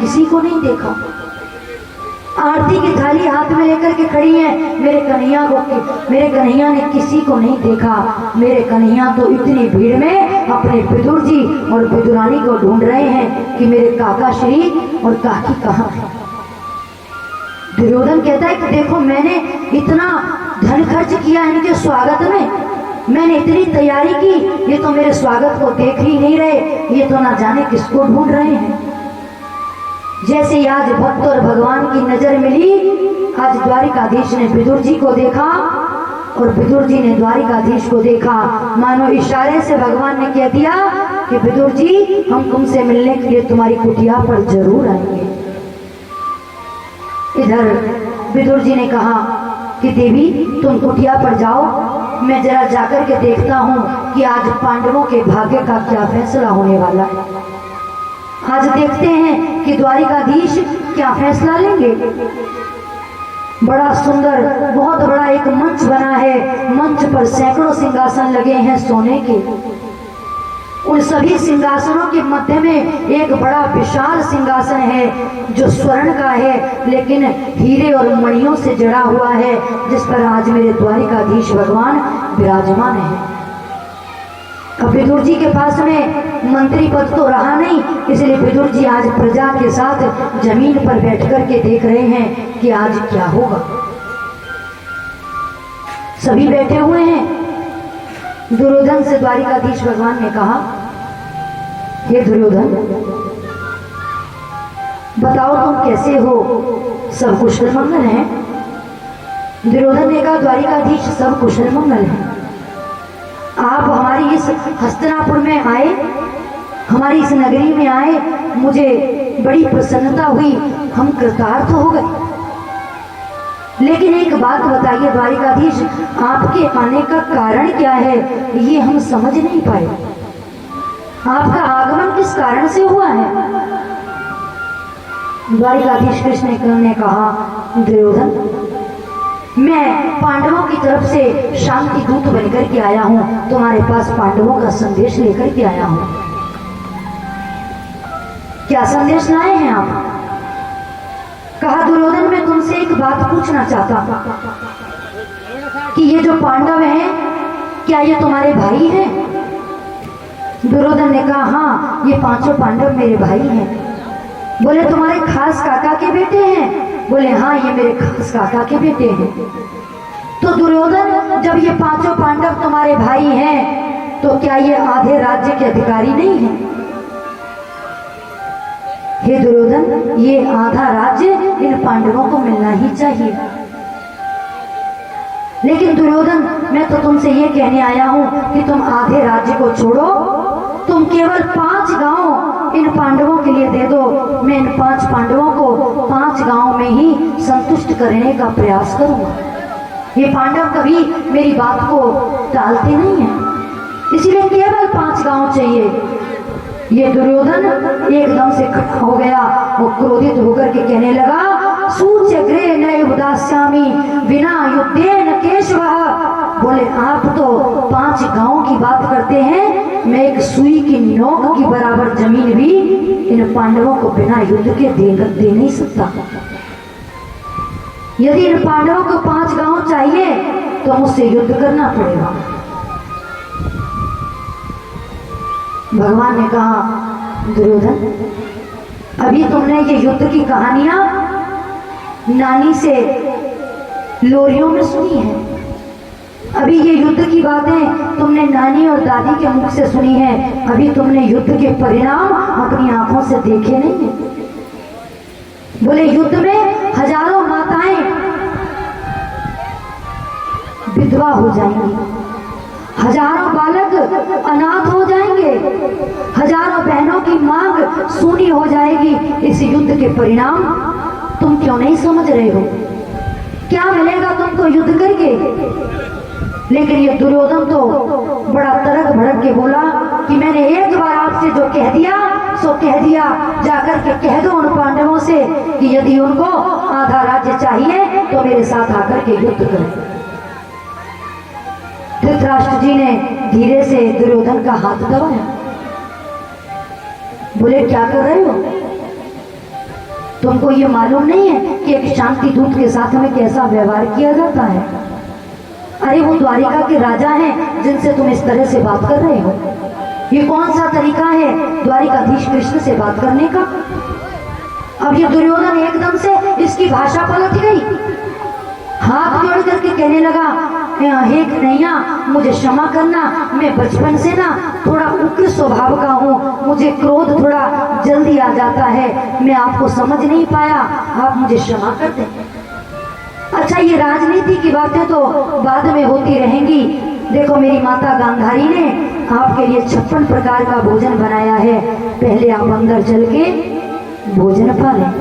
किसी को नहीं देखा। आरती की थाली हाथ में लेकर के खड़ी है, मेरे कन्हैया ने किसी को नहीं देखा। मेरे कन्हैया तो इतनी भीड़ में अपने विदुर जी और विदुरानी को ढूंढ रहे हैं कि मेरे काका श्री और काकी कहाँ है। दुर्योधन कहता है कि देखो मैंने इतना धन खर्च किया इनके स्वागत में, मैंने इतनी तैयारी की, ये तो मेरे स्वागत को देख ही नहीं रहे, ये तो ना जाने किसको ढूंढ रहे हैं। जैसे आज भक्त और भगवान की नजर मिली, आज द्वारिकाधीश ने विदुर जी को देखा और विदुर जी ने द्वारिकाधीश को देखा। मानो इशारे से भगवान ने कह दिया कि विदुर जी हम तुमसे मिलने के लिए तुम्हारी कुटिया पर जरूर आएंगे। इधर विदुर जी ने कहा कि देवी तुम कुटिया पर जाओ, मैं जरा जाकर के देखता हूँ कि आज पांडवों के भाग्य का क्या फैसला होने वाला है। आज देखते हैं कि द्वारिकाधीश क्या फैसला लेंगे। बड़ा सुंदर बहुत बड़ा एक मंच बना है, मंच पर सैकड़ों सिंहासन लगे हैं सोने के। उन सभी सिंहासनों के मध्य में एक बड़ा विशाल सिंहासन है जो स्वर्ण का है, लेकिन हीरे और मणियों से जड़ा हुआ है, जिस पर आज मेरे द्वारिकाधीश भगवान विराजमान है। अब विदुर जी के पास में मंत्री पद तो रहा नहीं, इसलिए विदुर जी आज प्रजा के साथ जमीन पर बैठकर के देख रहे हैं कि आज क्या होगा। सभी बैठे हुए हैं। दुर्योधन से द्वारिकाधीश भगवान ने कहा, हे दुर्योधन बताओ तुम कैसे हो, सब कुशल मंगल है? दुर्योधन ने कहा, द्वारिकाधीश सब कुशल मंगल है। आप हमारी इस हस्तिनापुर में आए, हमारी इस नगरी में आए, मुझे बड़ी प्रसन्नता हुई, हम कृतार्थ हो गए। लेकिन एक बात बताइए द्वारिकाधीश, आपके आने का कारण क्या है, ये हम समझ नहीं पाए। आपका आगमन किस कारण से हुआ है? द्वारिकाधीश कृष्ण ने कहा, दुर्योधन मैं पांडवों की तरफ से शांति दूत बनकर के आया हूं, तुम्हारे पास पांडवों का संदेश लेकर के आया हूं। क्या संदेश लाए हैं आप? कहा, दुर्योधन मैं तुमसे एक बात पूछना चाहता कि ये जो पांडव हैं क्या ये तुम्हारे भाई हैं? दुर्योधन ने कहा, हाँ ये पांचों पांडव मेरे भाई हैं। बोले तुम्हारे खास काका के बेटे हैं? बोले हाँ ये मेरे खास काका के बेटे हैं। तो दुर्योधन जब ये पांचों पांडव तुम्हारे भाई हैं तो क्या ये आधे राज्य के अधिकारी नहीं हैं? हे दुर्योधन ये आधा राज्य इन पांडवों को मिलना ही चाहिए। लेकिन दुर्योधन मैं तो तुमसे ये कहने आया हूं कि तुम आधे राज्य को छोड़ो, तुम केवल 5 गांव इन पांडवों के लिए दे दो, मैं इन 5 पांडवों को 5 गांव में ही संतुष्ट करने का प्रयास करूंगा। ये पांडव कभी मेरी बात को टालते नहीं हैं, इसलिए केवल 5 गांव चाहिए। ये दुर्योधन एकदम से खड़ा हो गया और क्रोधित होकर के कहने लगा, सूच्यग्रे न उदास्यामि बिना युद्धेन केशवः। बोले आप तो 5 गांव की बात करते हैं, मैं एक सुई की नोक की बराबर जमीन भी इन पांडवों को बिना युद्ध के दे नहीं सकता। यदि इन पांडवों को 5 गांव चाहिए तो मुझसे युद्ध करना पड़ेगा। भगवान ने कहा, दुर्योधन अभी तुमने ये युद्ध की कहानियां नानी से लोरियों में सुनी है, अभी ये युद्ध की बातें तुमने नानी और दादी के मुख से सुनी है, अभी तुमने युद्ध के परिणाम अपनी आंखों से देखे नहीं है। बोले युद्ध में हजारों माताएं विधवा हो जाएंगी, हजारों बालक अनाथ हो जाएंगे, हजारों बहनों की मांग सूनी हो जाएगी। इस युद्ध के परिणाम तुम क्यों नहीं समझ रहे हो? क्या मिलेगा तुमको युद्ध करके? लेकिन ये दुर्योधन तो बड़ा तड़क भड़क के बोला कि मैंने एक बार आपसे जो कह दिया सो कह दिया, जाकर के कह दो उन पांडवों से कि यदि उनको आधा राज्य चाहिए तो मेरे साथ आकर के युद्ध करें। धृतराष्ट्र जी ने धीरे से दुर्योधन का हाथ दबाया। बोले क्या कर रहे हो? तुमको ये मालूम नहीं है कि एक शांति दूत के साथ में कैसा व्यवहार किया जाता है? अरे वो द्वारिका के राजा हैं जिनसे तुम इस तरह से बात कर रहे हो। ये कौन सा तरीका है द्वारिकाधीश कृष्ण से बात करने का? अब ये दुर्योधन एकदम से इसकी भाषा पलट गई, हाथ जोड़ करके कहने लगा, हे कन्हैया मुझे क्षमा करना, मैं बचपन से ना थोड़ा उग्र स्वभाव का हूँ, मुझे क्रोध थोड़ा जल्दी आ जाता है, मैं आपको समझ नहीं पाया, आप मुझे क्षमा कर दें। अच्छा, ये राजनीति की बातें तो बाद में होती रहेंगी। देखो मेरी माता गांधारी ने आपके लिए 56 प्रकार का भोजन बनाया है, पहले आप अंदर चल के भोजन पा लें।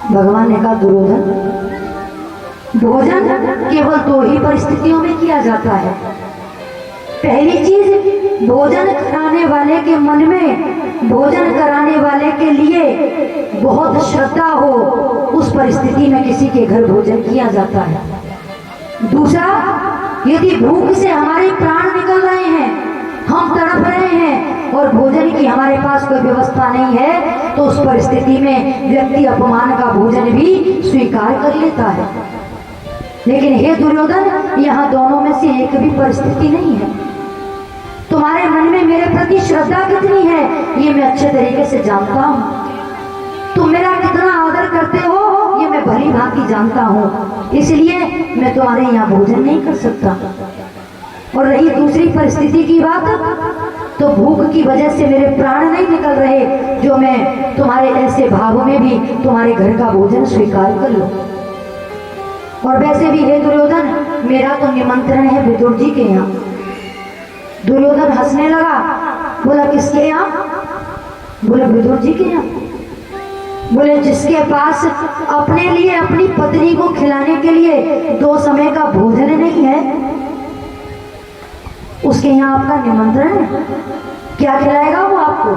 भगवान ने कहा, दुर्योधन भोजन केवल 2 ही परिस्थितियों में किया जाता है। पहली चीज, भोजन कराने वाले के मन में भोजन कराने वाले के लिए बहुत श्रद्धा हो, उस परिस्थिति में किसी के घर भोजन किया जाता है। दूसरा, यदि भूख से हमारे प्राण निकल रहे हैं, हम तड़प रहे हैं और भोजन की हमारे पास कोई व्यवस्था नहीं है, तो उस परिस्थिति में व्यक्ति अपमान का भोजन भी स्वीकार कर लेता है। लेकिन हे दुर्योधन, यहाँ दोनों में से एक भी परिस्थिति नहीं है। तुम्हारे मन में मेरे प्रति श्रद्धा कितनी है ये मैं अच्छे तरीके से जानता हूँ, तुम मेरा कितना आदर करते हो ये मैं भली भांति जानता हूँ, इसलिए मैं तुम्हारे यहाँ भोजन नहीं कर सकता। और रही दूसरी परिस्थिति की बात, तो भूख की वजह से मेरे प्राण नहीं निकल रहे, जो मैं तुम्हारे ऐसे भाव में भी तुम्हारे घर का भोजन स्वीकार कर लूं। और वैसे भी हे दुर्योधन, मेरा तो निमंत्रण है विदुर जी के यहाँ। दुर्योधन हंसने लगा, बोला किसके यहाँ? बोले विदुर जी के यहाँ। बोले जिसके पास अपने लिए अपनी पत्नी को खिलाने के लिए 2 समय का भोजन नहीं है, उसके यहाँ आपका निमंत्रण है। क्या खिलाएगा वो आपको?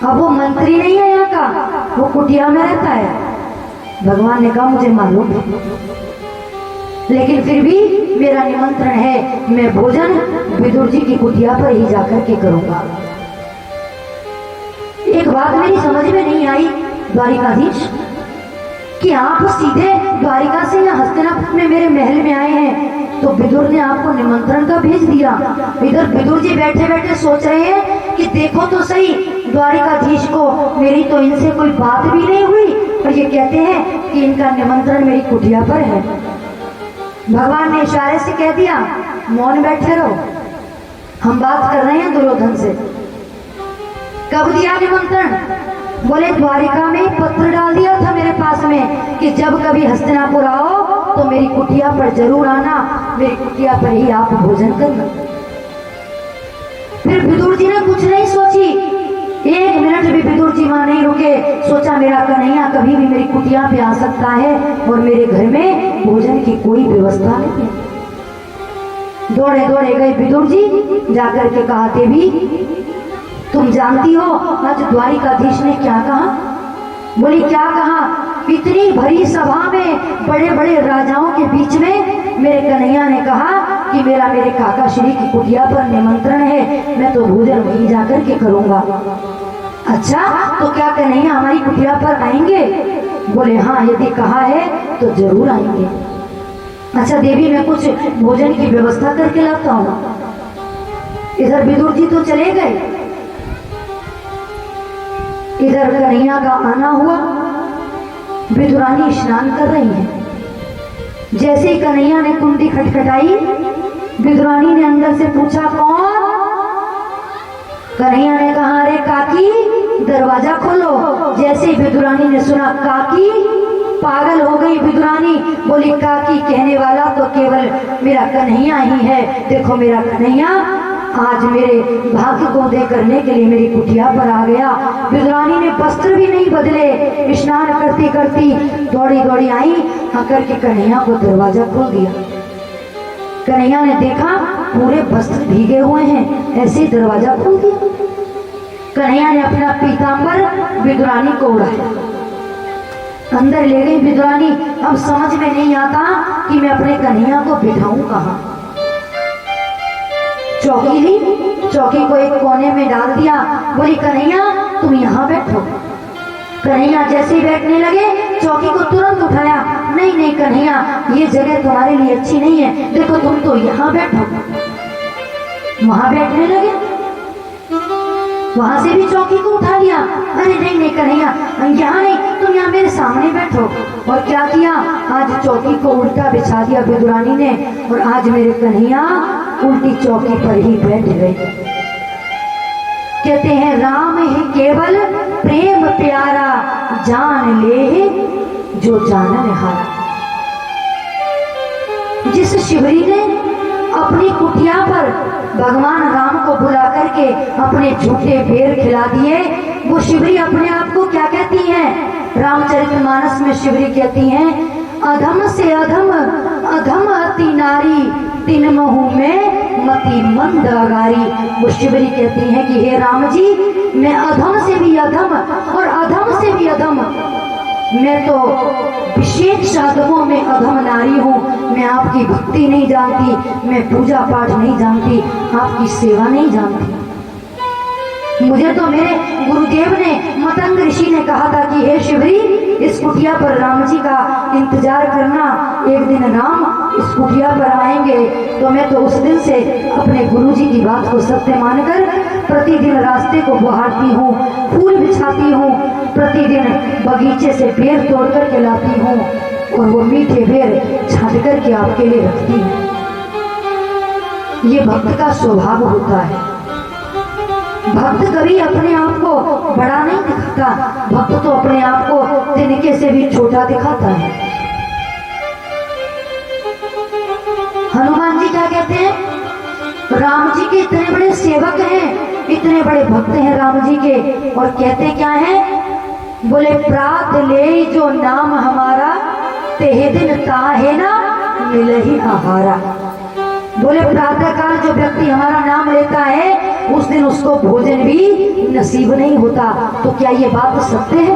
अब वो मंत्री नहीं है यहाँ का, वो कुटिया में रहता है। भगवान ने कहा, मुझे मालूम है, लेकिन फिर भी मेरा निमंत्रण है, मैं भोजन विदुर जी की कुटिया पर ही जाकर के करूंगा। एक बात मेरी समझ में नहीं आई द्वारिकाधीश, कि आप सीधे द्वारिका से या हस्तिनापुर में मेरे महल में आए हैं, तो विदुर ने आपको निमंत्रण का भेज दिया। इधर विदुर जी बैठे बैठे सोच रहे हैं कि देखो तो सही, द्वारिकाधीश को मेरी तो इनसे कोई बात भी नहीं हुई, और ये कहते हैं कि इनका निमंत्रण मेरी कुटिया पर है। भगवान ने इशारे से कह दिया, मौन बैठे रहो, हम बात कर रहे हैं दुर्योधन से। कब दिया निमंत्रण? बोले द्वारिका में पत्र डाल दिया था मेरे पास में कि जब कभी हस्तिनापुर आओ तो मेरी कुटिया पर जरूर आना, मेरी कुटिया पर ही आप भोजन करना। फिर विदुर जी ने कुछ नहीं सोची, 1 मिनट भी विदुर जी वहां नहीं रुके, सोचा मेरा कन्हैया कभी भी मेरी कुटिया पे आ सकता है और मेरे घर में भोजन की कोई व्यवस्था नहीं है। दौड़े दौड़े गए विदुर जी, जाकर के कहा, देवी तुम जानती हो आज द्वारिकाधीश ने क्या कहा? बोली क्या कहा? इतनी भरी सभा में बड़े बड़े राजाओं के बीच में मेरे कन्हैया ने कहा कि मेरा मेरे काका श्री की कुटिया पर निमंत्रण है, मैं तो भोजन वहीं जाकर के करूंगा। अच्छा, तो क्या कन्हैया हमारी कुटिया पर आएंगे? बोले हाँ, यदि कहा है तो जरूर आएंगे। अच्छा देवी, मैं कुछ भोजन की व्यवस्था करके लाता हूँ। इधर विदुर जी तो चले गए, इधर कन्हैया का आना हुआ। विदुरानी स्नान कर रही है। जैसे ही कन्हैया ने कुंडी खटखटाई, विदुरानी ने अंदर से पूछा कौन? कन्हैया ने कहा, अरे काकी दरवाजा खोलो। जैसे ही विदुरानी ने सुना काकी, पागल हो गई विदुरानी, बोली काकी कहने वाला तो केवल मेरा कन्हैया ही है। देखो मेरा कन्हैया आज मेरे भाग्य को उदय करने के लिए मेरी कुटिया पर आ गया। विदुरानी ने वस्त्र भी नहीं बदले, स्नान करती करती दौड़ी दौड़ी आई, आकर के कन्हैया को दरवाजा खोल दिया। कन्हैया ने देखा पूरे वस्त्र भीगे हुए हैं, ऐसे ही दरवाजा खोल दिया। कन्हैया ने अपना पीतांबर विदुरानी को उड़ाया, अंदर ले गई विदुरानी। अब समझ में नहीं आता कि मैं अपने कन्हैया को बिठाऊं कहाँ। चौकी ली, चौकी को एक कोने में डाल दिया, बोली कन्हैया तुम यहाँ बैठो। कन्हैया जैसे ही बैठने लगे चौकी को तुरंत उठाया। नहीं नहीं कन्हैया, ये जगह तुम्हारे लिए अच्छी नहीं है, देखो तुम तो यहाँ बैठो। वहां बैठने लगे, वहां से भी चौकी को उठा लिया। अरे नहीं नहीं कन्हैया, यहाँ नहीं, तुम यहाँ मेरे सामने बैठो। और क्या किया, आज चौकी को उल्टा बिछा दिया विदुरानी ने, और आज मेरे कन्हैया उल्टी चौकी पर ही बैठ गए। कहते हैं राम है केवल प्रेम प्यारा, जान ले जो जानन हारा। जिस शिवरी ने अपनी कुटिया पर भगवान राम को बुला करके अपने झूठे बेर खिला दिए, वो शिवरी अपने आप को क्या कहती हैं? रामचरितमानस में शिवरी कहती हैं, अधम से अधम अधम अति नारी, तीन महू में मति मंद अगारी। वो शिवरी कहती हैं कि हे राम जी, मैं अधम से भी अधम और अधम से भी अधम, मैं तो विशेष साधकों में अधम नारी हूँ। मैं आपकी भक्ति नहीं जानती, मैं पूजा पाठ नहीं जानती, आपकी सेवा नहीं जानती। मुझे तो मेरे गुरुदेव ने, मतंग ऋषि ने कहा था कि हे शिवरी, इस कुटिया पर राम जी का इंतजार करना, एक दिन राम इस कुटिया पर आएंगे। तो मैं तो उस दिन से अपने गुरु जी की बात को सत्य मानकर प्रतिदिन रास्ते को बहारती हूँ, फूल बिछाती हूँ, प्रतिदिन बगीचे से बेर तोड़ करके लाती हूँ और वो मीठे बेर छांट करके आपके लिए रखती हूँ। ये भक्त का स्वभाव होता है। भक्त कभी अपने आप को बड़ा नहीं दिखाता, भक्त तो अपने आप को तिनके से भी छोटा दिखाता है। हनुमान जी क्या कहते हैं? राम जी के इतने बड़े सेवक हैं, इतने बड़े भक्त हैं राम जी के, और कहते क्या हैं? बोले प्रात ले जो नाम हमारा, तेहे दिन ताहे ना मिले ही आहारा। बोले प्रातः काल जो व्यक्ति हमारा नाम लेता है, उस दिन उसको भोजन भी नसीब नहीं होता। तो क्या ये बात सत्य है?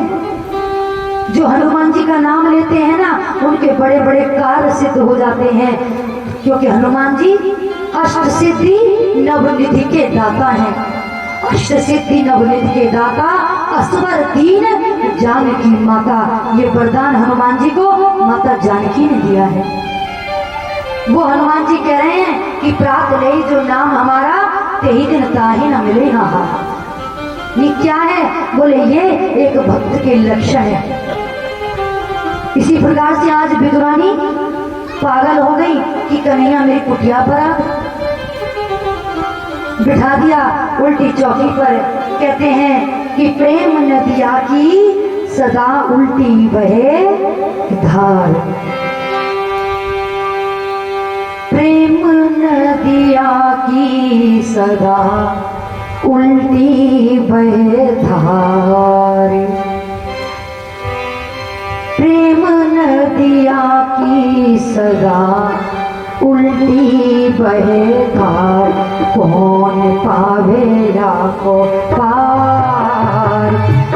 जो हनुमान जी का नाम लेते हैं ना, उनके बड़े बड़े कार्य सिद्ध हो जाते हैं, क्योंकि हनुमान जी अष्ट सिद्धि नवनिधि के दाता हैं। अष्ट सिद्धि नवनिधि के दाता, असवर दीन जानकी माता, ये वरदान हनुमान जी को माता जानकी ने दिया है। वो हनुमान जी कह रहे हैं कि प्रात ले जो नाम हमारा, तेही दिन ताही न मिले हाहारा। ये क्या है? बोले ये एक भक्त के लक्षण है। इसी प्रकार से आज विदुरानी पागल हो गई कि कन्हैया मेरी कुटिया पर आ, बिठा दिया उल्टी चौकी पर। कहते हैं कि प्रेम नदिया की सदा उल्टी बहे धार, प्रेम नदिया की सदा उल्टी बहे धार, प्रेम नदिया की सदा उल्टी बहे धार, कौन पावेला को पार।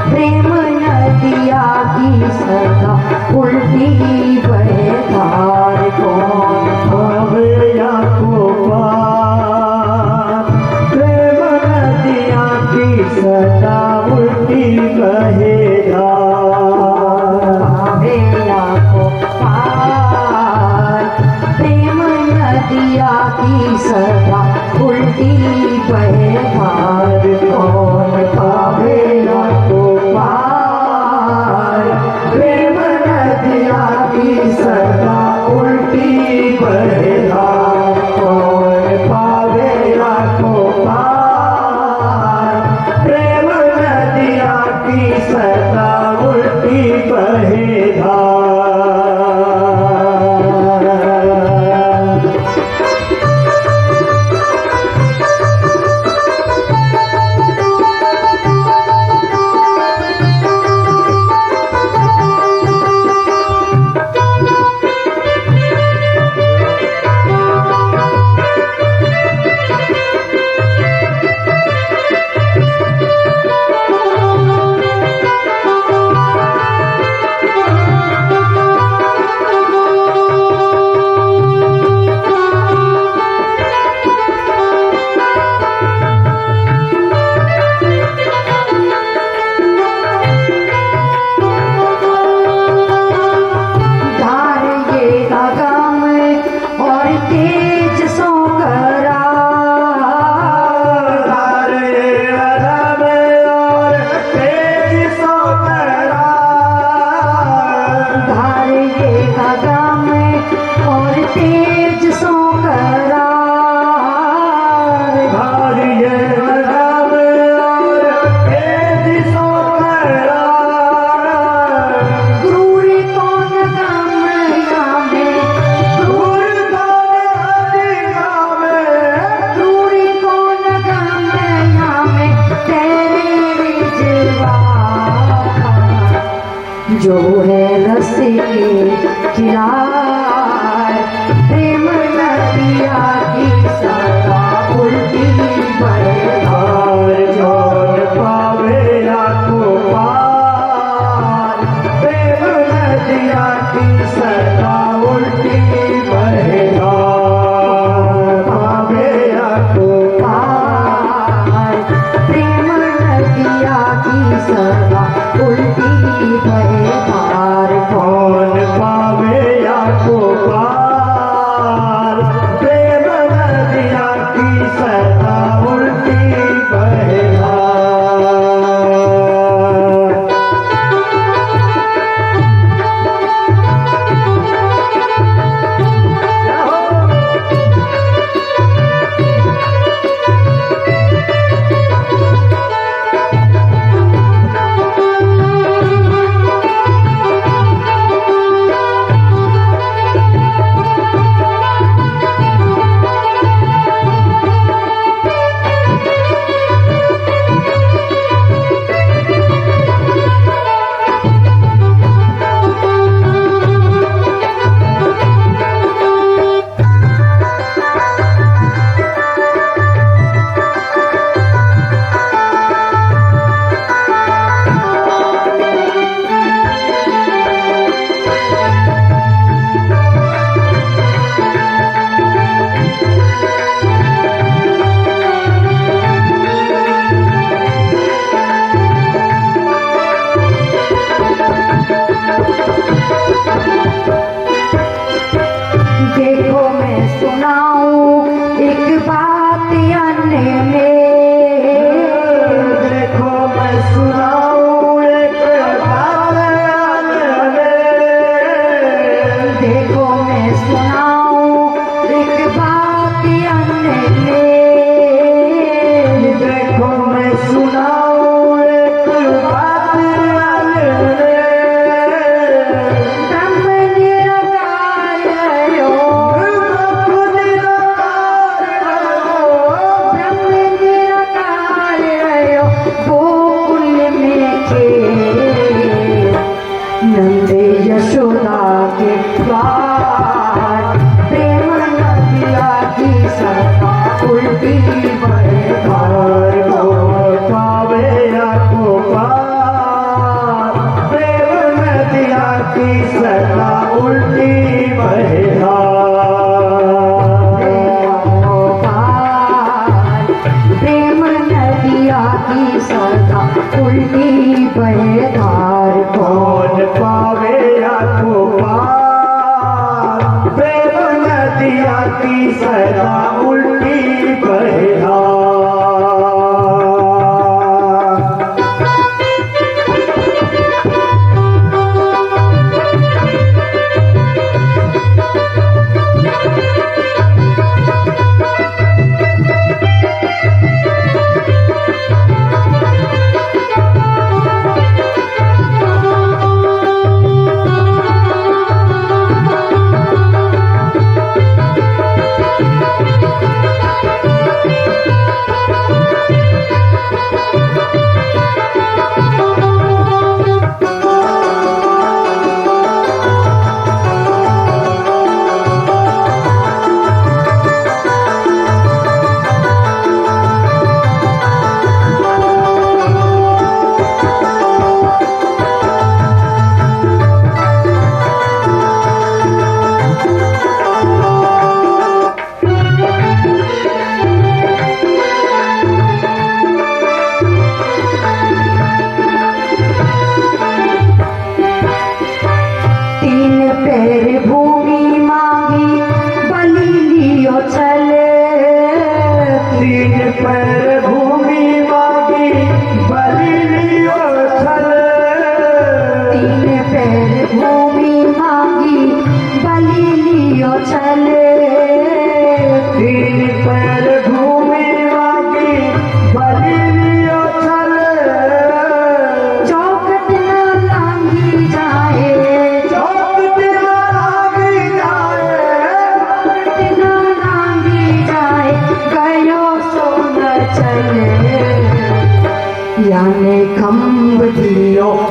प्रेम नदिया की सदा उल्टी बहे धार, कौन पावेला को पार। प्रेम नदिया की सदा उल्टी बहे धार, पावेला को पार। प्रेम नदिया की सदा उल्टी बहे धार, कौन पावेला को पार। प्रेम नदिया की सदा उल्टी बहे धार, कौन पावेला को पार। प्रेम नदिया की जिसो तेरा धार ये गगा में और तेज सो करार धार ये गगा में और तेज सो करार क्रूर कौन गम में क्रूर क्रूर कौन गम में तेरे रिजवा जो है रस के किनार प्रेम नदिया की सदा उल्टी बरधार जोन पावे को पार प्रेम नदिया की सदा उल्टी बहेधार पावे को पार प्रेम नदिया की सदा उल्टी बरधार कौन पावे को पार प्रेम नदिया की सदा उल्टी बहेधार देखो मैं सुनाऊं एक बात अन्य में देखो मैं सुनाऊं एक बात देखो मैं सुनाऊं एक बात अन्य में देखो मैं सुनाऊं एक बात ब्रह्म निराकार हो ब्रह्म निराकार हो गोकुल में के नंद यशोदा के द्वार प्रेम नदिया की सदा उल्टी बरधार पावे को पार प्रेम नदिया की सदा उल्टी बहेधार प्रेम नदिया की सदा उल्टी बरधार कौन पावे को पार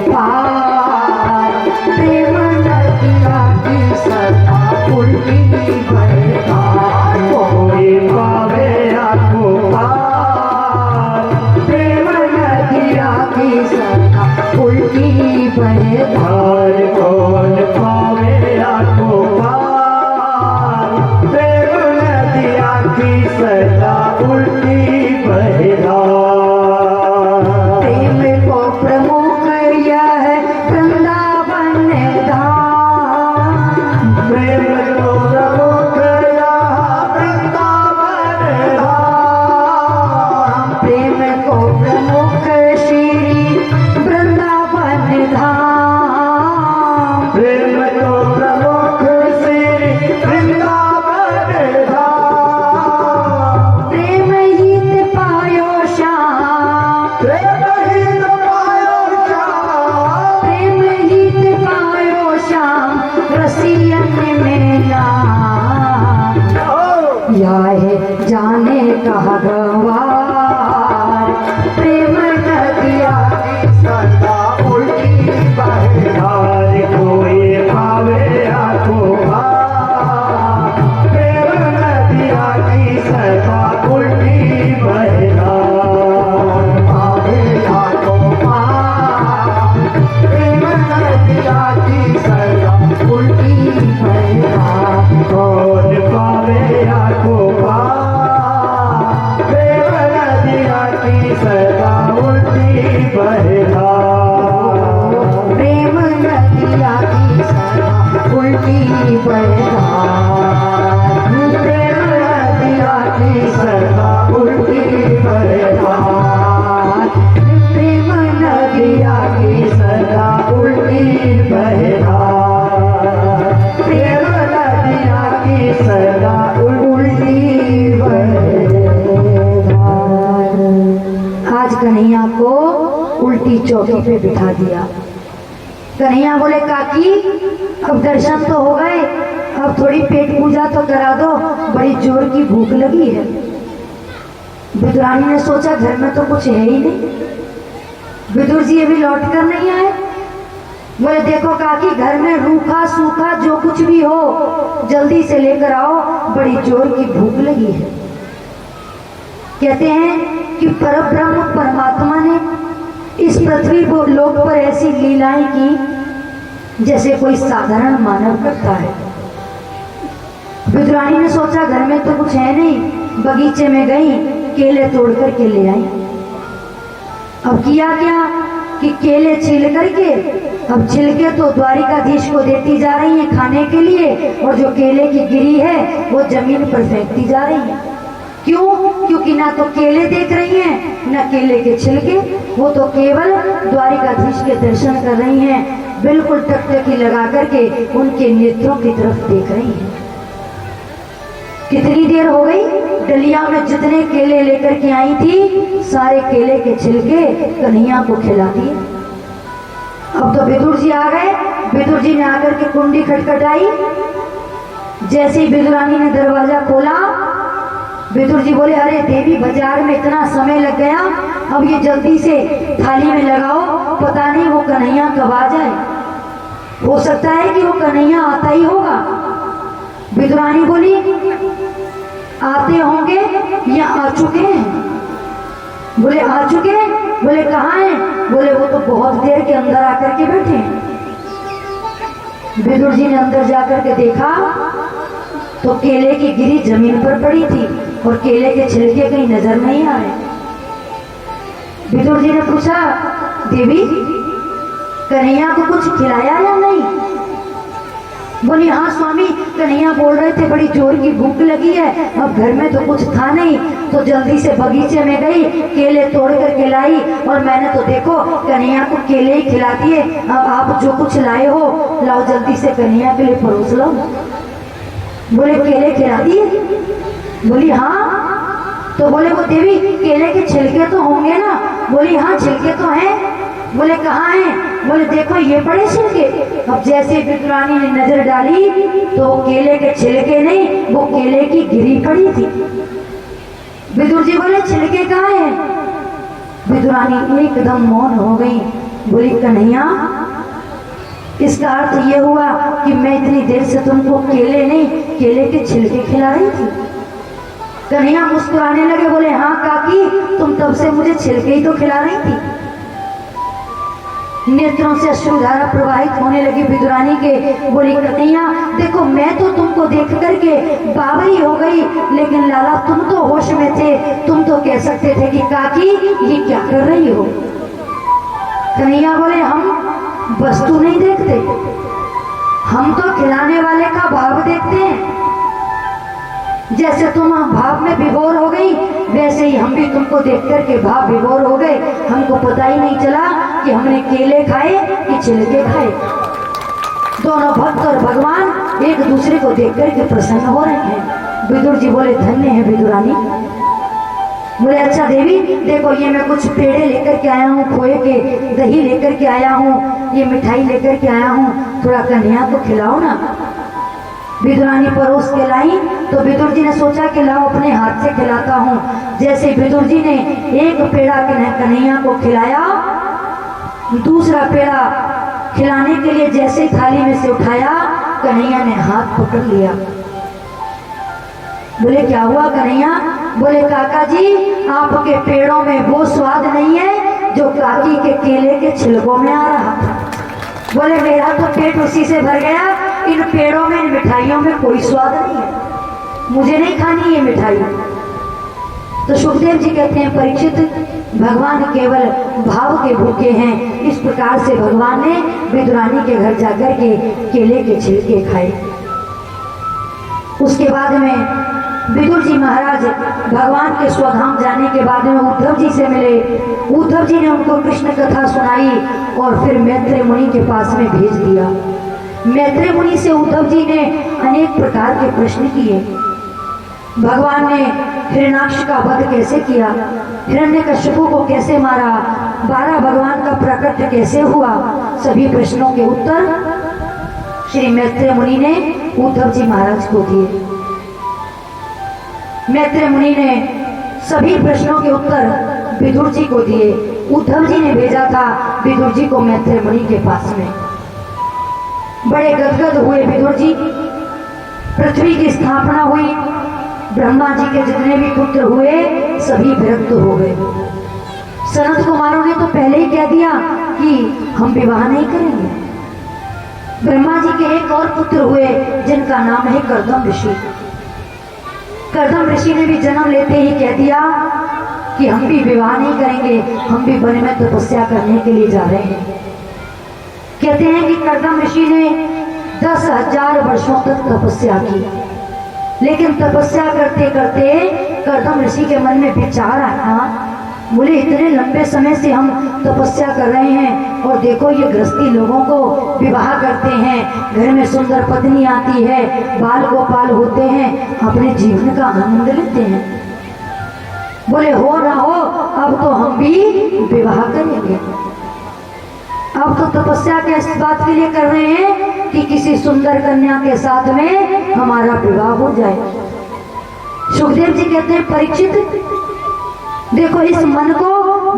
पार, प्रेम नदिया की सदा उल्टी बहता, कोई पावे आको पार, प्रेम नदिया की सदा उल्टी बहता, हार कौन पावे आको पार, प्रेम नदिया की सदा उल्टी बहरा। प्रेम को प्रमुख यह वृंदावन धाम, प्रेम को प्रमुख यहाँ वृंदावन धाम, प्रेम को प्रमुख श्री वृंदावन धाम, प्रेम को प्रमुख श्री वृंदावन धाम, प्रेम हित पायो श्याम, प्रेम हित पायो श्याम, प्रेम हित पायो श्याम, रसियन में नाम, या है जाने कहा गवार, प्रेम नदिया की सदा उल्टी बहता, हार कोई पावे आको पार, प्रेम नदिया की सदा उल्टी बहरा। पावे आको पार, प्रेम नदिया की सदा उल्टी बहता, कौन पावे आको पार, प्रेम नदिया की सदा उल्टी बहरा। प्रेम नदिया की सदा उल्टी बहता, प्रेम नदिया की सदा उल्टी बहता, प्रेम नदिया की सदा उल्टी बहता, प्रेम नदिया की सदा उल्टी बहता। आज कन्हैया को उल्टी चौकी पे बिठा दिया। कन्हैया बोले काकी अब दर्शन तो हो गए, अब थोड़ी पेट पूजा तो करा दो, बड़ी जोर की भूख लगी है। विदुरानी ने सोचा घर में तो कुछ है ही नहीं, विदुर जी अभी लौट कर नहीं आए। बोले देखो काकी घर में रूखा सूखा जो कुछ भी हो जल्दी से लेकर आओ, बड़ी जोर की भूख लगी है। कहते हैं कि परब्रह्म परमात्मा ने इस पृथ्वी को लोक पर ऐसी लीलाएं की जैसे कोई साधारण मानव करता है। विदुरानी ने सोचा घर में तो कुछ है नहीं, बगीचे में गई, केले तोड़ कर के ले आई। अब किया क्या कि केले छील करके अब छिलके तो द्वारिकाधीश को देती जा रही है खाने के लिए, और जो केले की गिरी है वो जमीन पर फेंकती जा रही है। क्यों? क्योंकि ना तो केले देख रही हैं ना केले के छिलके, वो तो केवल द्वारिकाधीश के दर्शन कर रही हैं, बिल्कुल टकटकी लगा करके उनके नेत्रों की तरफ देख रही हैं। कितनी देर हो गई, डलिया में जितने केले लेकर के आई थी सारे केले के छिलके कन्हैया को खिला दिए। अब तो विदुर जी आ गए। विदुर जी ने आकर के कुंडी खटखटाई। जैसे ही विदुरानी ने दरवाजा खोला, विदुर जी बोले अरे देवी बाजार में इतना समय लग गया, अब ये जल्दी से थाली में लगाओ, पता नहीं वो कन्हैया कब आ जाए, हो सकता है कि वो कन्हैया आता ही होगा। विदुरानी बोली आते होंगे या आ चुके हैं? बोले आ चुके हैं। बोले कहाँ हैं? बोले वो तो बहुत देर के अंदर आकर के बैठे हैं। विदुर जी ने अंदर जाकर के देखा तो केले की गिरी जमीन पर पड़ी थी और केले के छिलके कहीं नजर नहीं आ रहे। विदुर जी ने पूछा देवी कन्हैया को कुछ खिलाया या नहीं? बोली हाँ स्वामी, कन्हैया बोल रहे थे बड़ी जोर की भूख लगी है, अब घर में तो कुछ था नहीं, तो जल्दी से बगीचे में गई, केले तोड़ कर के लाई, और मैंने तो देखो कन्हैया को केले ही खिला दिए। अब आप जो कुछ लाए हो लाओ, जल्दी से कन्हैया के लिए परोस लो। बोले केले खिला दिए? बोली हाँ। तो बोले वो देवी केले के छिलके तो होंगे ना? बोली हाँ छिलके तो हैं। बोले कहाँ हैं? बोले देखो ये पड़े छिलके। अब जैसे विदुरानी ने नजर डाली तो केले के छिलके नहीं, वो केले की गिरी पड़ी थी। विदुर जी बोले छिलके कहाँ हैं? विदुरानी एकदम मौन हो गई। बोली कन्हैया, इसका अर्थ ये हुआ कि मैं इतनी देर से तुमको केले नहीं, केले के छिलके खिला रही थी। कन्हैया मुस्कुराने लगे, बोले हाँ काकी, तुम तब से मुझे छिलके ही तो खिला रही थी। नेत्रों से अश्रुधारा प्रवाहित होने लगी विदुरानी के। बोली कन्हैया देखो, मैं तो तुमको देख करके बावरी हो गई, लेकिन लाला तुम तो होश में थे, तुम तो कह सकते थे कि काकी ये क्या कर रही हो। कन्हैया बोले हम वस्तु नहीं देखते, हम तो खिलाने वाले का भाव देखते हैं। जैसे तुम भाव में विभोर हो गई, वैसे ही हम भी तुमको देख करके भाव विभोर हो गए। हमको पता ही नहीं चला कि हमने केले खाए कि छिलके खाए। दोनों भक्त और भगवान एक दूसरे को देख करके प्रसन्न हो रहे हैं। विदुर जी बोले धन्य है विदुरानी। बोले अच्छा देवी देखो, ये मैं कुछ पेड़े लेकर के आया हूँ, खोए के दही लेकर के आया हूँ, ये मिठाई लेकर के आया हूँ, थोड़ा कन्हैया को खिलाओ ना। विदुरानी परोस के लाई तो विदुर जी ने सोचा कि लाओ अपने हाथ से खिलाता हूँ। जैसे विदुर जी ने एक पेड़ा कन्हैया को खिलाया, दूसरा पेड़ा खिलाने के लिए जैसे थाली में से उठाया, कन्हैया ने हाथ पकड़ लिया। बोले क्या हुआ कन्हैया? बोले काका जी आपके पेड़ों में वो स्वाद नहीं है जो काकी के केले के छिलकों में आ रहा था। बोले मेरा तो पेट उसी से भर गया, इन पेड़ों में इन मिठाइयों में कोई स्वाद नहीं है, मुझे नहीं खानी ये मिठाई। तो सुखदेव जी कहते हैं परीक्षित भगवान केवल भाव के भूखे हैं। इस प्रकार से भगवान ने विदुरानी के घर जाकर के केले के छिलके खाए। उसके बाद में विदुर जी महाराज भगवान के स्वधाम जाने के बाद में उद्धव जी से मिले। उद्धव जी ने उनको कृष्ण कथा सुनाई और फिर मैत्रेय मुनि के पास में भेज दिया। मैत्रेय मुनि से उद्धव जी ने अनेक प्रकार के प्रश्न किए। भगवान ने हिरण्याक्ष का वध कैसे किया, हिरण्यकश्यपु को कैसे मारा, 12 भगवान का प्रकट कैसे हुआ, सभी प्रश्नों के उत्तर श्री मैत्रेय मुनि ने उद्धव जी महाराज को दिए। मैत्रेय मुनि ने सभी प्रश्नों के उत्तर विदुर जी को दिए। उद्धव जी ने भेजा था विदुर जी को मैत्रेय मुनि के पास में। बड़े गदगद हुए विदुर जी। पृथ्वी की स्थापना हुई, ब्रह्मा जी के जितने भी पुत्र हुए सभी विरक्त हो गए। सनत कुमारों ने तो पहले ही कह दिया कि हम विवाह नहीं करेंगे। ब्रह्मा जी के एक और पुत्र हुए जिनका नाम है कर्दम ऋषि। कर्दम ऋषि ने भी जन्म लेते ही कह दिया कि हम भी विवाह नहीं करेंगे, हम भी वन में तपस्या करने के लिए जा रहे हैं। कहते हैं कि कर्दम ऋषि ने 10,000 वर्षों तक तपस्या की, लेकिन तपस्या करते करते कर्दम ऋषि के मन में विचार आया, बोले इतने लंबे समय से हम तपस्या कर रहे हैं और देखो ये गृहस्थी लोगों को विवाह करते हैं, घर में सुंदर पत्नी आती है, बाल गोपाल होते हैं, अपने जीवन का आनंद लेते हैं। बोले हो ना हो अब तो हम भी विवाह करेंगे। अब तो तपस्या के इस बात के लिए कर रहे हैं कि किसी सुंदर कन्या के साथ में हमारा विवाह हो जाए। सुखदेव जी कहते हैं परीक्षित देखो इस मन को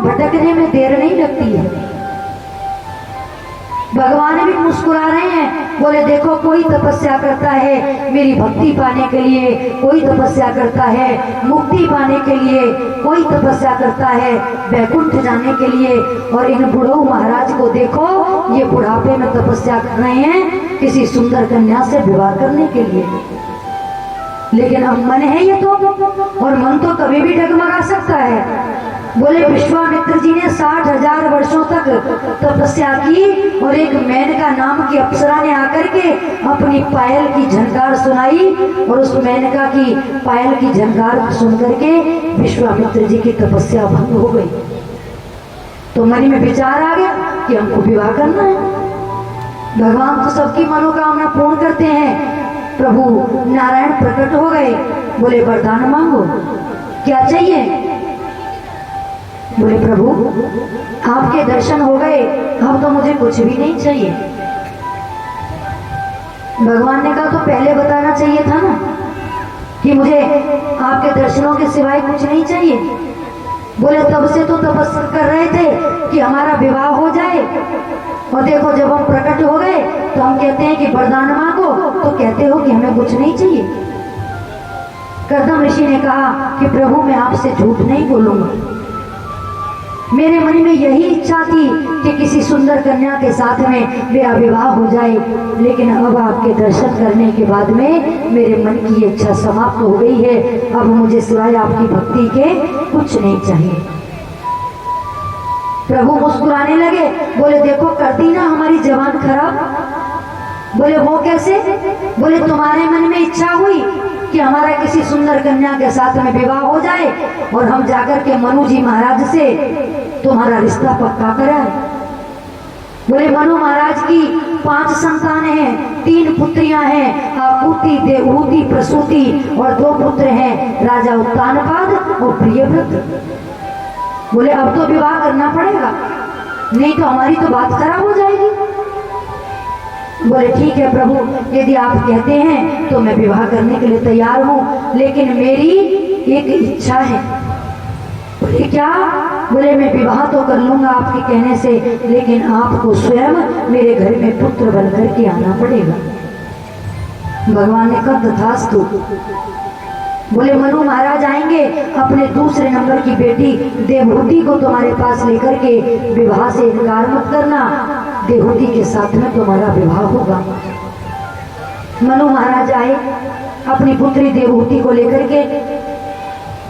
भटकने में देर नहीं लगती है। भगवान भी मुस्कुरा रहे हैं, बोले देखो कोई तपस्या करता है मेरी भक्ति पाने के लिए, कोई तपस्या करता है मुक्ति पाने के लिए, कोई तपस्या करता है वैकुंठ जाने के लिए, और इन बुढ़ऊ महाराज को देखो ये बुढ़ापे में तपस्या कर रहे हैं किसी सुंदर कन्या से विवाह करने के लिए। लेकिन अब मन है ये तो, और मन तो कभी भी डगमगा सकता है। बोले विश्वामित्र जी ने 60,000 वर्षों तक तपस्या की और एक मेनका नाम की अप्सरा ने आकर के अपनी पायल की झनकार सुनाई, और उस मेनका की पायल की झनकार सुन करके विश्वामित्र जी की तपस्या भंग हो गई। तो मन में विचार आ गया कि हमको विवाह करना है। भगवान तो सबकी मनोकामना पूर्ण करते हैं। प्रभु नारायण प्रकट हो गए, बोले वरदान मांगो, क्या चाहिए? बोले प्रभु आपके दर्शन हो गए, अब तो मुझे कुछ भी नहीं चाहिए। भगवान ने कहा तो पहले बताना चाहिए था ना कि मुझे आपके दर्शनों के सिवाय कुछ नहीं चाहिए। बोले तब से तो तपस्या कर रहे थे कि हमारा विवाह हो जाए, और देखो जब हम प्रकट हो गए तो हम कहते हैं कि वरदान मांगो, तो कहते हो कि हमें कुछ नहीं चाहिए। कर्दम ऋषि ने कहा कि प्रभु मैं आपसे झूठ नहीं बोलूंगा, मेरे मन में यही इच्छा थी कि किसी सुंदर कन्या के साथ में मेरा विवाह हो जाए, लेकिन अब आपके दर्शन करने के बाद में मेरे मन की ये इच्छा समाप्त हो गई है। अब मुझे सिवाय आपकी भक्ति के कुछ नहीं चाहिए। प्रभु मुस्कुराने लगे, बोले देखो कर दी ना हमारी जबान खराब। बोले वो कैसे? बोले तुम्हारे मन में इच्छा हुई कि हमारा किसी सुंदर कन्या के साथ में विवाह हो जाए और हम जाकर के मनु जी महाराज से तुम्हारा रिश्ता पक्का कराए। बोले मनु महाराज की 5 संतानें हैं, 3 पुत्रियां हैं, आकुति, देवहूति, प्रसूति, और 2 पुत्र हैं, राजा उत्तानपाद और प्रियव्रत। बोले अब तो विवाह करना पड़ेगा, नहीं तो हमारी तो बात खराब हो जाएगी। बोले ठीक है प्रभु, यदि आप कहते हैं तो मैं विवाह करने के लिए तैयार हूँ, लेकिन मेरी एक इच्छा है। बोले क्या? बोले मैं विवाह तो कर लूंगा आपके कहने से, लेकिन आपको स्वयं मेरे घर में पुत्र बनकर के आना पड़ेगा। भगवान ने कहा तथास्तु। बोले मनु महाराज आएंगे, अपने दूसरे नंबर की बेटी देवहूति को तुम्हारे पास लेकर के विवाह से इनकार मत करना, देवहूति के साथ में तुम्हारा विवाह होगा। मनु महाराज आए अपनी पुत्री देवहूति को लेकर के।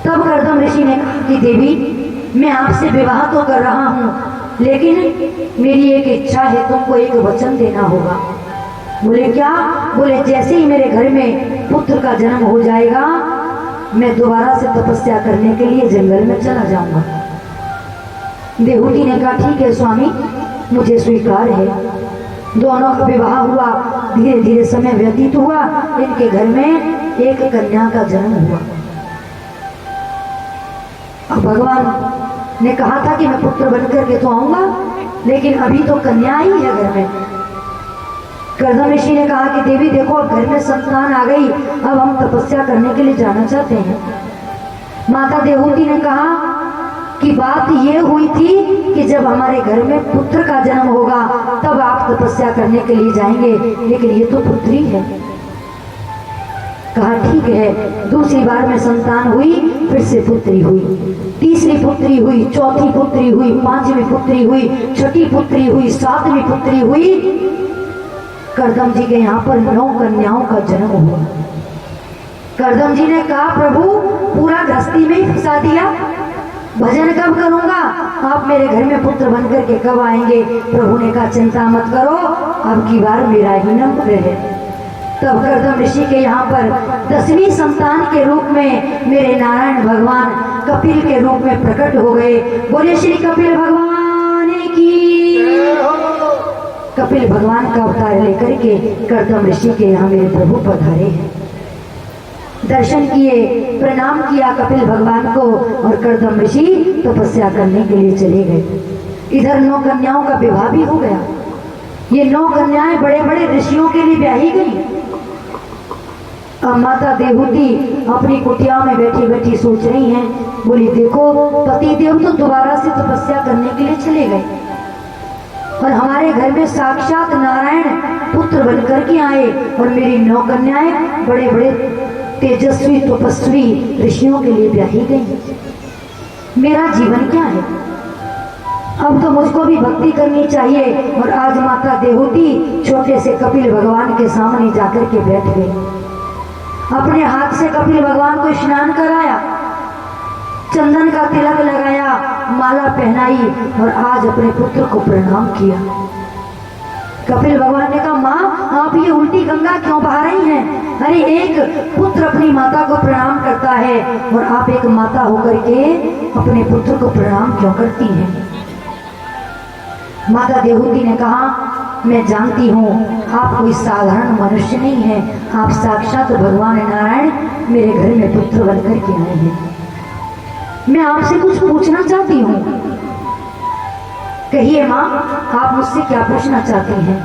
तब कर्दम ऋषि ने कहा कि देवी मैं आपसे विवाह तो कर रहा हूँ, लेकिन मेरी एक इच्छा है, तुमको एक वचन देना होगा। बोले क्या? बोले जैसे ही मेरे घर में पुत्र का जन्म हो जाएगा मैं दोबारा से तपस्या करने के लिए जंगल में चला जाऊंगा। देवहूति ने कहा ठीक है स्वामी, मुझे स्वीकार है। दोनों का विवाह हुआ, धीरे धीरे समय व्यतीत हुआ, इनके घर में एक कन्या का जन्म हुआ। अब भगवान ने कहा था कि मैं पुत्र बनकर के तो आऊंगा, लेकिन अभी तो कन्या ही है घर में। कर्दम ऋषि ने कहा कि देवी देखो अब घर में संतान आ गई, अब हम तपस्या करने के लिए जाना चाहते हैं। माता देवहूति ने कहा कि बात ये हुई थी कि जब हमारे घर में पुत्र का जन्म होगा तब आप तपस्या करने के लिए जाएंगे, लेकिन ये तो पुत्री है। कहा ठीक है। दूसरी बार में संतान हुई, फिर से पुत्री हुई, तीसरी पुत्री हुई, चौथी पुत्री हुई, 5वीं पुत्री हुई, 6ठी पुत्री हुई, 7वीं पुत्री हुई। कर्दम जी के यहाँ पर 9 कन्याओं का जन्म हुआ। कर्दम जी ने कहा प्रभु पूरा गृहस्थी में ही फंसा दिया, भजन कब करूंगा, आप मेरे घर में पुत्र बनकर के कब आएंगे? प्रभु ने कहा चिंता मत करो, अब की बार मेरा ही नंबर है। तब कर्दम ऋषि के यहाँ पर 10वीं संतान के रूप में मेरे नारायण भगवान कपिल के रूप में प्रकट हो गए। बोले श्री कपिल भगवान की। कपिल भगवान का अवतार लेकर के कर्दम ऋषि के यहाँ मेरे प्रभु पधारे हैं। दर्शन किए, प्रणाम किया कपिल भगवान को, और कर्दम ऋषि तपस्या करने के लिए चले गए। इधर 9 कन्याओं का विवाह भी हो गया। ये 9 कन्याएं बड़े बड़े ऋषियों के लिए ब्याही गई। अब माता देवहूति अपनी कुटिया में बैठी बैठी सोच रही हैं, बोली देखो पति देव तो दोबारा से तपस्या करने के लिए चले गए, और हमारे घर में साक्षात नारायण पुत्र बनकर के आए, और मेरी 9 कन्याएं बड़े बड़े तेजस्वी तपस्वी ऋषियों के लिए ब्याही गई। मेरा जीवन क्या है? अब तो मुझको भी भक्ति करनी चाहिए। और आज माता देवहूति छोटे से कपिल भगवान के सामने जाकर के बैठ गई। अपने हाथ से कपिल भगवान को स्नान कराया, चंदन का तिलक लगाया, माला पहनाई, और आज अपने पुत्र को प्रणाम किया। कपिल भगवान ने कहा माँ आप ये उल्टी गंगा क्यों बहा रही हैं? अरे एक पुत्र अपनी माता को प्रणाम करता है, और आप एक माता होकर के अपने पुत्र को प्रणाम क्यों करती हैं? माता देवहूति ने कहा मैं जानती हूँ आप कोई साधारण मनुष्य नहीं है, आप साक्षात भगवान नारायण मेरे घर में पुत्र बनकर के आए हैं। मैं आपसे कुछ पूछना चाहती हूँ। कहिए माँ आप मुझसे क्या पूछना चाहती हैं?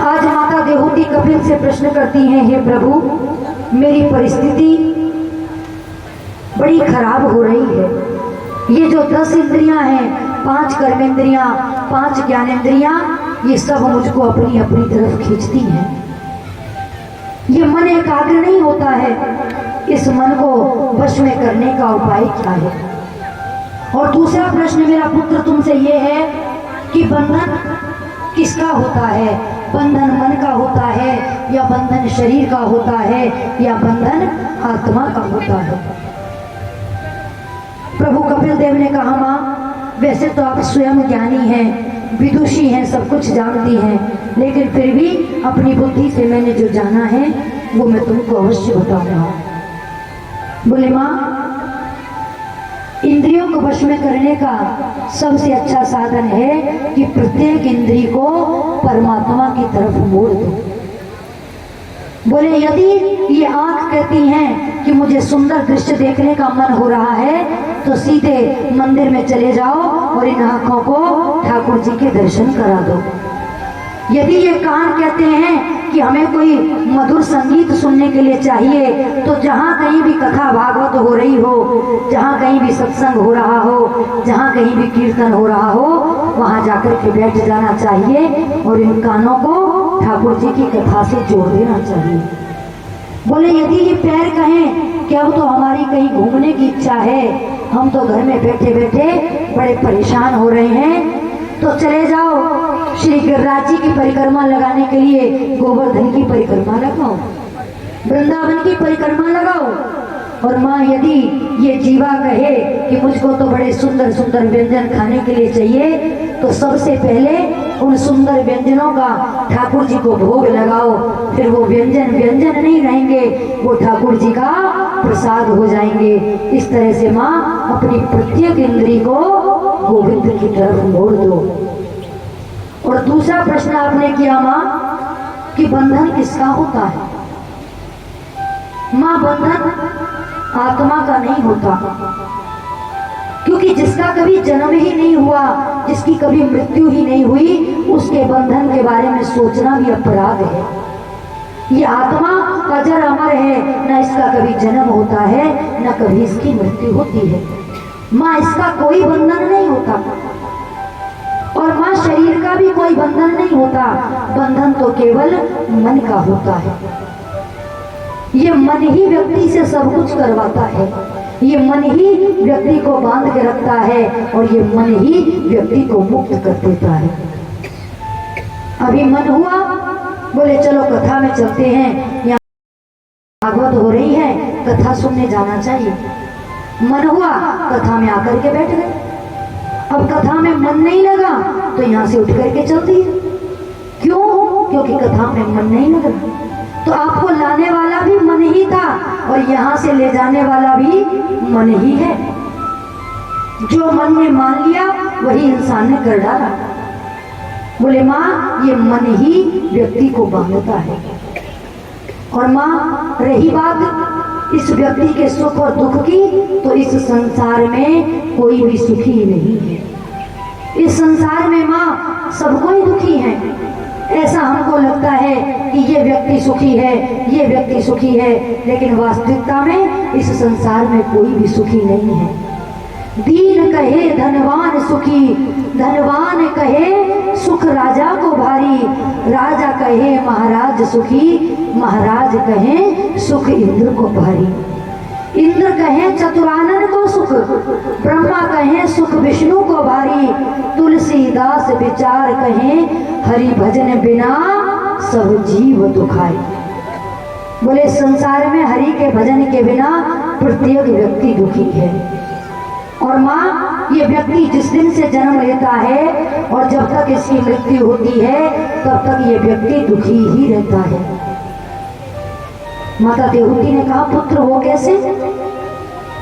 आज माता देवहूति कपिल से प्रश्न करती हैं, हे प्रभु मेरी परिस्थिति बड़ी खराब हो रही है। ये जो 10 इंद्रियां हैं, 5 कर्मेंद्रियां, 5 ज्ञानेंद्रियां, ये सब मुझको अपनी अपनी तरफ खींचती हैं। ये मन एकाग्र नहीं होता है। इस मन को वश में करने का उपाय क्या है? और दूसरा प्रश्न मेरा पुत्र तुमसे ये है कि बंधन किसका होता है? बंधन मन का होता है या बंधन शरीर का होता है या बंधन आत्मा का होता है? प्रभु कपिल देव ने कहा, माँ वैसे तो आप स्वयं ज्ञानी हैं, विदुषी हैं, सब कुछ जानती हैं, लेकिन फिर भी अपनी बुद्धि से मैंने जो जाना है वो मैं तुमको अवश्य बताऊंगा। बोले, माँ इंद्रियों को वश में करने का सबसे अच्छा साधन है कि प्रत्येक इंद्री को परमात्मा की तरफ मोड़ दो। बोले, यदि ये आंख कहती हैं कि मुझे सुंदर दृश्य देखने का मन हो रहा है तो सीधे मंदिर में चले जाओ और इन आंखों को ठाकुर जी के दर्शन करा दो। यदि ये कान कहते हैं कि हमें कोई मधुर संगीत सुनने के लिए चाहिए तो जहाँ कहीं भी कथा भागवत हो रही हो, जहाँ कहीं भी सत्संग हो रहा हो, जहाँ कहीं भी कीर्तन हो रहा हो, वहाँ जाकर के बैठ जाना चाहिए और इन कानों को ठाकुर जी की कथा से जोड़ देना चाहिए। बोले, यदि ये पैर कहें कि अब तो हमारी कहीं घूमने की इच्छा है, हम तो घर में बैठे बैठे बड़े परेशान हो रहे हैं, तो चले जाओ श्री गिरिराज जी की परिक्रमा लगाने के लिए गोवर्धन की परिक्रमा लगाओ, वृंदावन की परिक्रमा लगाओ। और माँ यदि ये जीवा कहे कि मुझको तो बड़े सुंदर सुंदर व्यंजन खाने के लिए चाहिए, तो सबसे पहले उन सुंदर व्यंजनों का ठाकुर जी को भोग लगाओ। फिर वो व्यंजन व्यंजन नहीं रहेंगे, वो ठाकुर जी का प्रसाद हो जाएंगे। इस तरह से माँ अपनी प्रत्येक इंद्री को गोविंद की तरफ मोड़ दो। और दूसरा प्रश्न आपने किया माँ कि बंधन किसका होता है? माँ बंधन आत्मा का नहीं होता, क्योंकि जिसका कभी जन्म ही नहीं हुआ, जिसकी कभी मृत्यु ही नहीं हुई, उसके बंधन के बारे में सोचना भी अपराध है। ये आत्मा अजर अमर है, न इसका कभी जन्म होता है न कभी इसकी मृत्यु होती है। माँ इसका कोई बंधन नहीं होता और माँ शरीर का भी कोई बंधन नहीं होता। बंधन तो केवल मन का होता है। ये मन ही व्यक्ति से सब कुछ करवाता है, ये मन ही व्यक्ति को बांध के रखता है और ये मन ही व्यक्ति को मुक्त कर देता है। अभी मन हुआ, बोले चलो कथा में चलते हैं, यहाँ भागवत हो रही है, कथा सुनने जाना चाहिए। मन हुआ, कथा में आकर के बैठ गए। अब कथा में मन नहीं लगा तो यहाँ से उठ करके चल दिए। क्यों? क्योंकि कथा में मन नहीं लगा। तो आपको लाने वाला भी मन ही था और यहाँ से ले जाने वाला भी मन ही है। जो मन ने मान लिया वही इंसान ने कर डाला। बोले माँ ये मन ही व्यक्ति को बांधता है। और माँ रही बात इस व्यक्ति के सुख और दुख की, तो इस संसार में कोई भी सुखी नहीं है। इस संसार में माँ सब कोई दुखी है। ऐसा हमको लगता है कि ये व्यक्ति सुखी है, ये व्यक्ति सुखी है, लेकिन वास्तविकता में इस संसार में कोई भी सुखी नहीं है। दीन कहे धनवान सुखी, धनवान कहे सुख राजा को भारी, राजा कहे महाराज सुखी, महाराज कहे सुख इंद्र को भारी। इंद्र कहे चतुरानन को सुख, ब्रह्मा कहे सुख विष्णु को भारी, तुलसीदास विचार कहे हरि भजन बिना सब जीव दुखाए। बोले संसार में हरि के भजन के बिना प्रत्येक व्यक्ति दुखी है। और माँ ये व्यक्ति जिस दिन से जन्म लेता है और जब तक इसकी मृत्यु होती है तब तक ये व्यक्ति दुखी ही रहता है। माता देवहूति ने कहा पुत्र हो कैसे?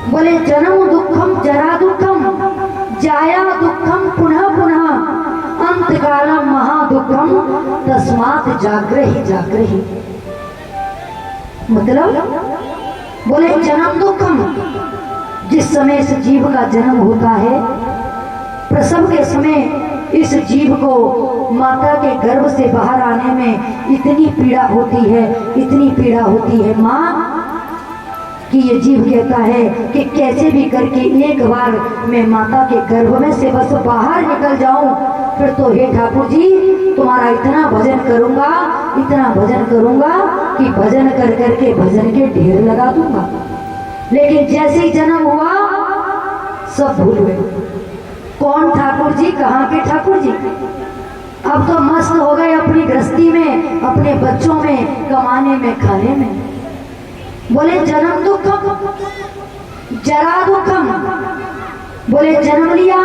बोले जन्म दुखम जरा दुखम जाया दुखम पुनः पुनः अंत कालम महादुखम तस्मात् जाग्रहि जाग्रहि। मतलब बोले जन्म दुखम, जिस समय इस जीव का जन्म होता है, प्रसव के समय इस जीव को माता के गर्भ से बाहर आने में इतनी पीड़ा होती है, इतनी पीड़ा होती है माँ, कि ये जीव कहता है कि कैसे भी करके एक बार मैं माता के गर्भ में से बस बाहर निकल जाऊं, फिर तो हे ठाकुर जी तुम्हारा इतना भजन करूंगा, इतना भजन करूंगा कि भजन कर करके भजन के ढेर लगा दूंगा। लेकिन जैसे ही जन्म हुआ सब भूल गए, कौन ठाकुर जी, कहाँ के ठाकुर जी। अब तो मस्त हो गए अपनी गृहस्थी में, अपने बच्चों में, कमाने में, खाने में। बोले जन्म दुखम जरा दुखम, बोले जन्म लिया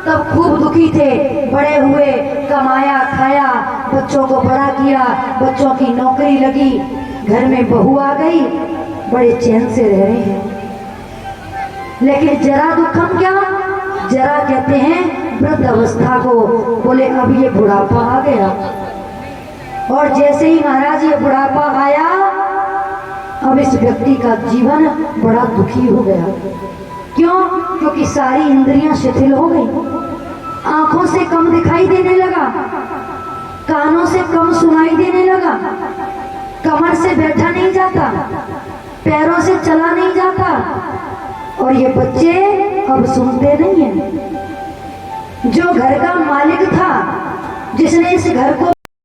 तब खूब दुखी थे, बड़े हुए, कमाया खाया, बच्चों को बड़ा किया, बच्चों की नौकरी लगी, घर में बहू आ गई, बड़े चैन से रह रहे हैं। लेकिन जरा दुखम क्या, जरा कहते हैं वृद्ध अवस्था को। बोले अब ये बुढ़ापा आ गया, और जैसे ही महाराज ये बुढ़ापा आया, अब इस व्यक्ति का जीवन बड़ा दुखी हो गया। क्यों? क्योंकि सारी इंद्रियां शिथिल हो गई, आंखों से कम दिखाई देने लगा, कानों से कम सुनाई देने लगा, कमर से बैठा नहीं जाता, पैरों से चला नहीं जाता, और ये बच्चे अब सुनते नहीं हैं। जो घर का मालिक था, जिसने इस घर को